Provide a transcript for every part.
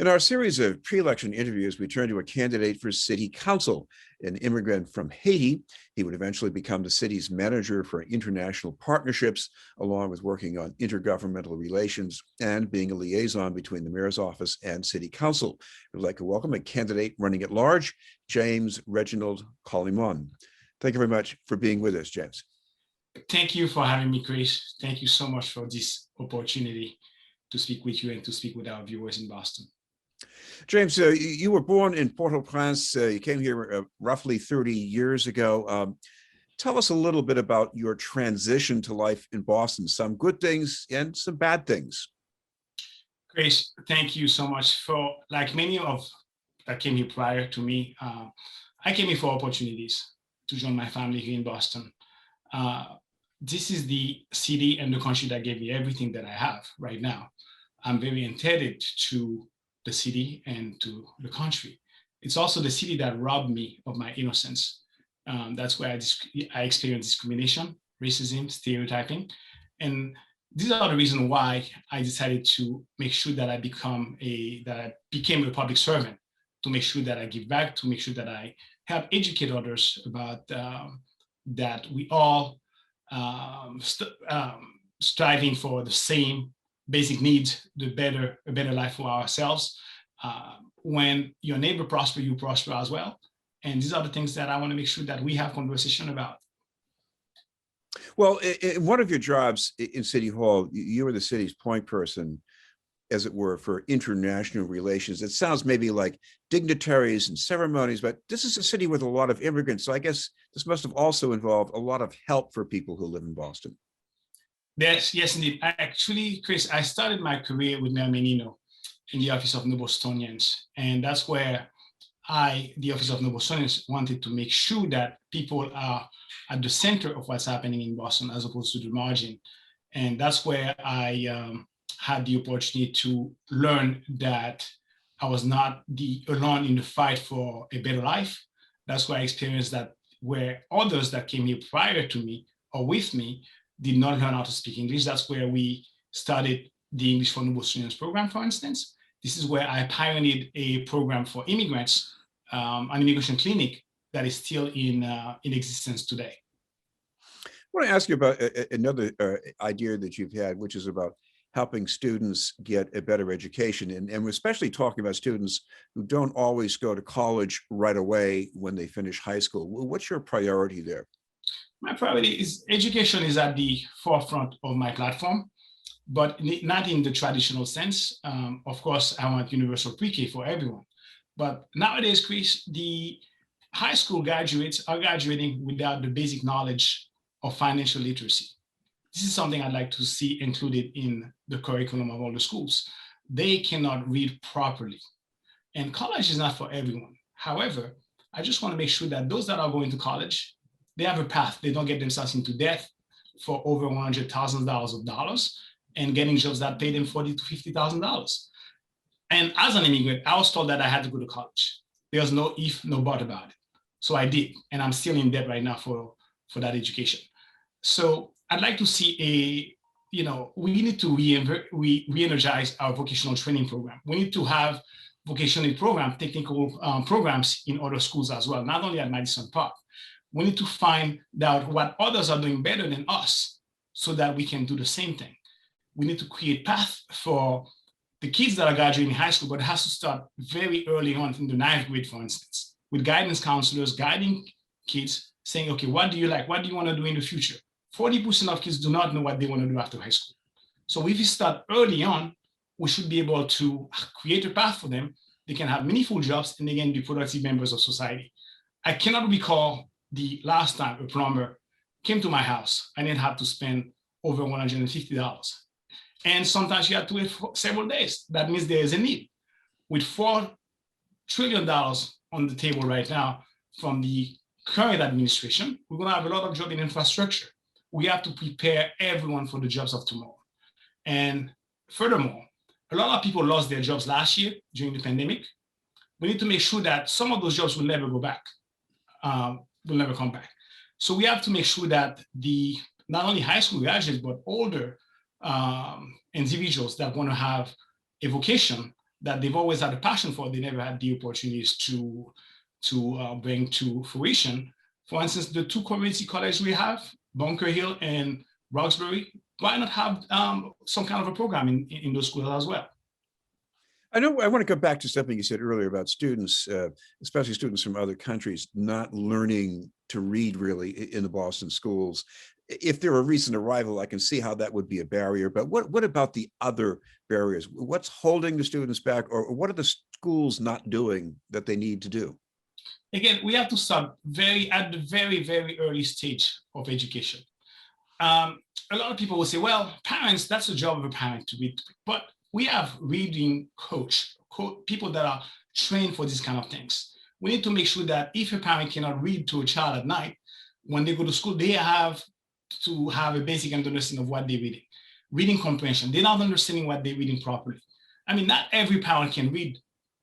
In our series of pre-election interviews, we turn to a candidate for city council, an immigrant from Haiti. He would eventually become the city's manager for international partnerships, along with working on intergovernmental relations and being a liaison between the mayor's office and city council. We'd like to welcome a candidate running at large, James Reginald Colimon. Thank you very much for being with us, James. Thank you for having me, Chris. Thank you so much for this opportunity to speak with you and to speak with our viewers in Boston. James, you were born in Port-au-Prince. You came here roughly 30 years ago. Tell us a little bit about your transition to life in Boston, some good things and some bad things. Chris, thank you so much. For like many of that came here prior to me, I came here for opportunities to join my family here in Boston. This is the city and the country that gave me everything that I have right now. I'm very indebted to the city and to the country. It's also the city that robbed me of my innocence. That's where I experienced discrimination, racism, stereotyping. And these are the reasons why I decided to make sure that I became a public servant, to make sure that I give back, to make sure that I help educate others about that we all striving for the same basic needs, a better life for ourselves. When your neighbor prospers, you prosper as well. And these are the things that I want to make sure that we have conversation about. Well, in one of your jobs in City Hall, you were the city's point person, as it were, for international relations. It sounds maybe like dignitaries and ceremonies, but this is a city with a lot of immigrants. So I guess this must have also involved a lot of help for people who live in Boston. Yes, indeed. Actually, Chris, I started my career with Mayor Menino in the Office of No Bostonians. And that's where the Office of No Bostonians, wanted to make sure that people are at the center of what's happening in Boston as opposed to the margin. And that's where I had the opportunity to learn that I was not alone in the fight for a better life. That's where I experienced that where others that came here prior to me or with me did not learn how to speak English. That's where we started the English for No Bostonians program, for instance. This is where I pioneered a program for immigrants, an immigration clinic that is still in existence today. I want to ask you about another idea that you've had, which is about helping students get a better education. And we're especially talking about students who don't always go to college right away when they finish high school. What's your priority there? My priority is education is at the forefront of my platform, but not in the traditional sense. Of course, I want universal pre-K for everyone. But nowadays, Chris, the high school graduates are graduating without the basic knowledge of financial literacy. This is something I'd like to see included in the curriculum of all the schools. They cannot read properly. And college is not for everyone. However, I just want to make sure that those that are going to college, they have a path. They don't get themselves into debt for over $100,000 and getting jobs that pay them $40,000 to $50,000. And as an immigrant, I was told that I had to go to college. There's no if, no but about it. So I did, and I'm still in debt right now for that education. So I'd like to see we need to re-energize our vocational training program. We need to have vocational program, technical programs in other schools as well, not only at Madison Park. We need to find out what others are doing better than us so that we can do the same thing. We need to create paths for the kids that are graduating high school, but it has to start very early on in the 9th grade, for instance, with guidance counselors guiding kids saying, okay, what do you like? What do you want to do in the future? 40% of kids do not know what they want to do after high school. So if we start early on, we should be able to create a path for them. They can have meaningful jobs and they can be productive members of society. I cannot recall the last time a plumber came to my house. I didn't have to spend over $150. And sometimes you have to wait for several days. That means there is a need. With $4 trillion on the table right now from the current administration, we're going to have a lot of jobs in infrastructure. We have to prepare everyone for the jobs of tomorrow. And furthermore, a lot of people lost their jobs last year during the pandemic. We need to make sure that some of those jobs will never go back, will never come back. So we have to make sure that not only high school graduates, but older individuals that want to have a vocation that they've always had a passion for, they never had the opportunities to bring to fruition. For instance, the two community colleges we have, Bunker Hill and Roxbury, why not have some kind of a program in those schools as well? I know I want to go back to something you said earlier about students, especially students from other countries, not learning to read really in the Boston schools. If they're a recent arrival, I can see how that would be a barrier. But what about the other barriers? What's holding the students back, or what are the schools not doing that they need to do? Again, we have to start at the very, very early stage of education. A lot of people will say, well, parents, that's the job of a parent to read. But we have reading people that are trained for these kind of things. We need to make sure that if a parent cannot read to a child at night, when they go to school, they have to have a basic understanding of what they're reading. Reading comprehension, they're not understanding what they're reading properly. I mean, not every parent can read.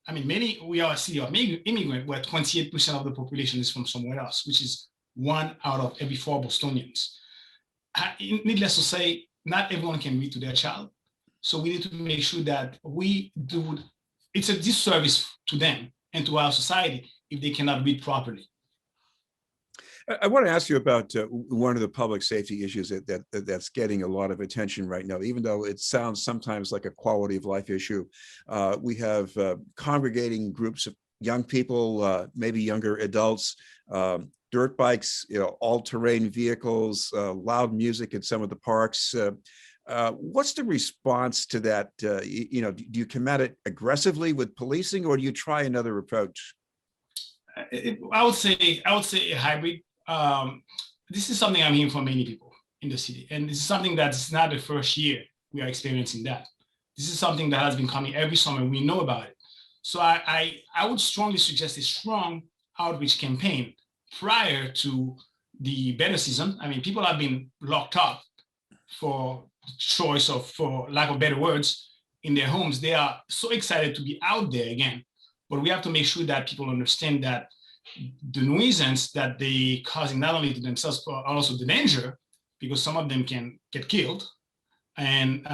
I mean, we are a city of immigrant where 28% of the population is from somewhere else, which is 1 out of every 4 Bostonians. Needless to say, not everyone can read to their child. So we need to make sure that we do, it's a disservice to them and to our society if they cannot read properly. I want to ask you about one of the public safety issues that's getting a lot of attention right now, even though it sounds sometimes like a quality of life issue. We have congregating groups of young people, maybe younger adults, dirt bikes, all-terrain vehicles, loud music in some of the parks. What's the response to that? Do you combat it aggressively with policing, or do you try another approach? I would say a hybrid. This is something I'm hearing from many people in the city, and this is something that's not the first year we are experiencing that. This is something that has been coming every summer. We know about it. So I would strongly suggest a strong outreach campaign prior to the better season. I mean, people have been locked up for lack of better words, in their homes. They are so excited to be out there again, but we have to make sure that people understand that the nuisance that they causing not only to themselves, but also the danger, because some of them can get killed. And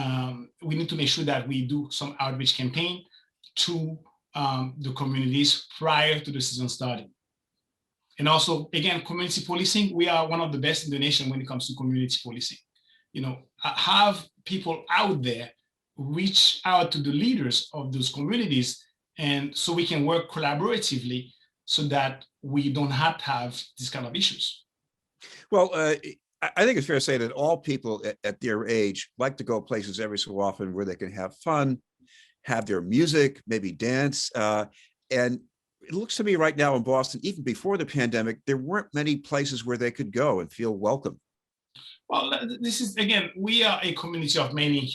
we need to make sure that we do some outreach campaign to the communities prior to the season starting. And also, again, community policing, we are one of the best in the nation when it comes to community policing. Have people out there reach out to the leaders of those communities, and so we can work collaboratively so that we don't have to have these kind of issues. Well, I think it's fair to say that all people at their age like to go places every so often where they can have fun, have their music, maybe dance. And it looks to me right now in Boston, even before the pandemic, there weren't many places where they could go and feel welcome. Well, this is, again, we are a community of many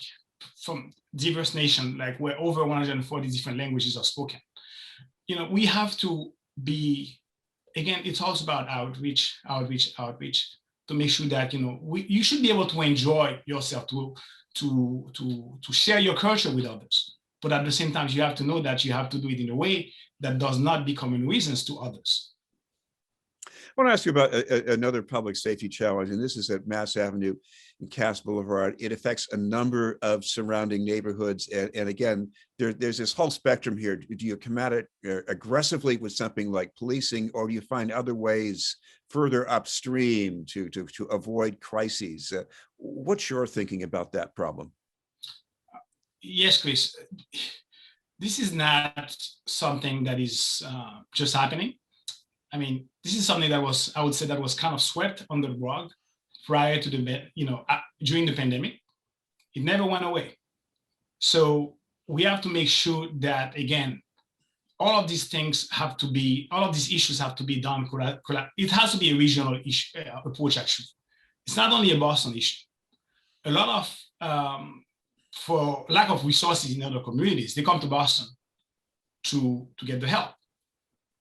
from diverse nations, like where over 140 different languages are spoken. We have to be, again, it's also about outreach, to make sure that, you should be able to enjoy yourself, to share your culture with others. But at the same time, you have to know that you have to do it in a way that does not become a nuisance to others. I want to ask you about another public safety challenge, and this is at Mass Avenue and Cass Boulevard. It affects a number of surrounding neighborhoods. And again, there's this whole spectrum here. Do you combat it aggressively with something like policing, or do you find other ways further upstream to avoid crises? What's your thinking about that problem? Yes, Chris. This is not something that is just happening. I mean, this is something that was, I would say, that was kind of swept under the rug prior to during the pandemic. It never went away. So we have to make sure that, again, all of these things have to be, all of these issues have to be done. It has to be a regional issue, approach, actually. It's not only a Boston issue. A lot of, for lack of resources in other communities, they come to Boston to get the help.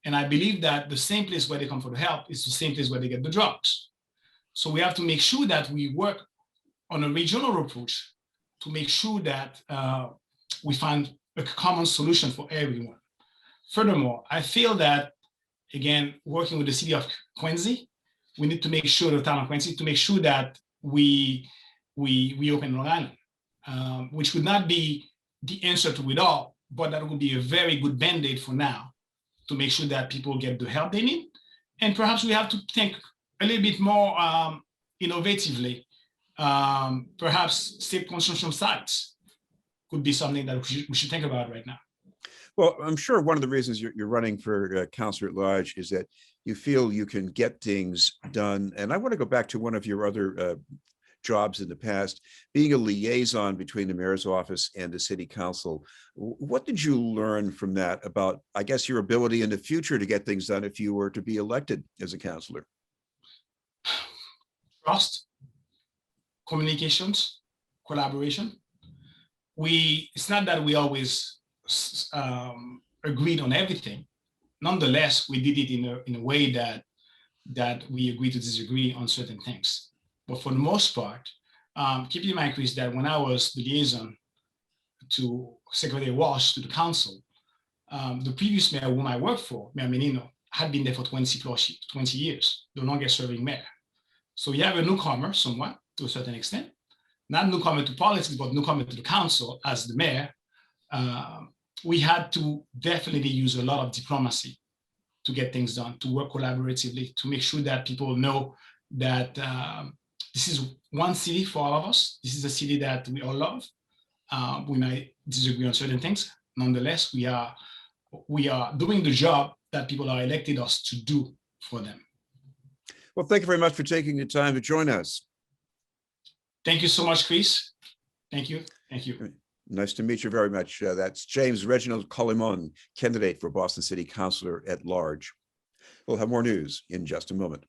And I believe that the same place where they come for the help is the same place where they get the drugs. So we have to make sure that we work on a regional approach to make sure that we find a common solution for everyone. Furthermore, I feel that, again, working with the city of Quincy, we need to make sure, the town of Quincy, to make sure that we open Long Island, which would not be the answer to it all, but that would be a very good band-aid for now to make sure that people get the help they need. And perhaps we have to think a little bit more innovatively. Perhaps state consortium sites could be something that we should think about right now. Well, I'm sure one of the reasons you're running for councilor at large is that you feel you can get things done. And I want to go back to one of your other jobs in the past, being a liaison between the mayor's office and the city council. What did you learn from that about, I guess, your ability in the future to get things done if you were to be elected as a councilor? Trust, communications, collaboration. It's not that we always agreed on everything. Nonetheless, we did it in a way that we agreed to disagree on certain things. But for the most part, keep in mind, Chris, that when I was the liaison to Secretary Walsh to the council, the previous mayor whom I worked for, Mayor Menino, had been there for 20 years, the longest serving mayor. So you have a newcomer somewhat, to a certain extent, not newcomer to politics, but newcomer to the council as the mayor. We had to definitely use a lot of diplomacy to get things done, to work collaboratively, to make sure that people know that this is one city for all of us. This is a city that we all love. We might disagree on certain things. Nonetheless, we are doing the job that people are elected us to do for them. Well, thank you very much for taking the time to join us. Thank you so much, Chris. Thank you. Thank you. Nice to meet you very much. That's James Reginald Colimon, candidate for Boston City Councilor at large. We'll have more news in just a moment.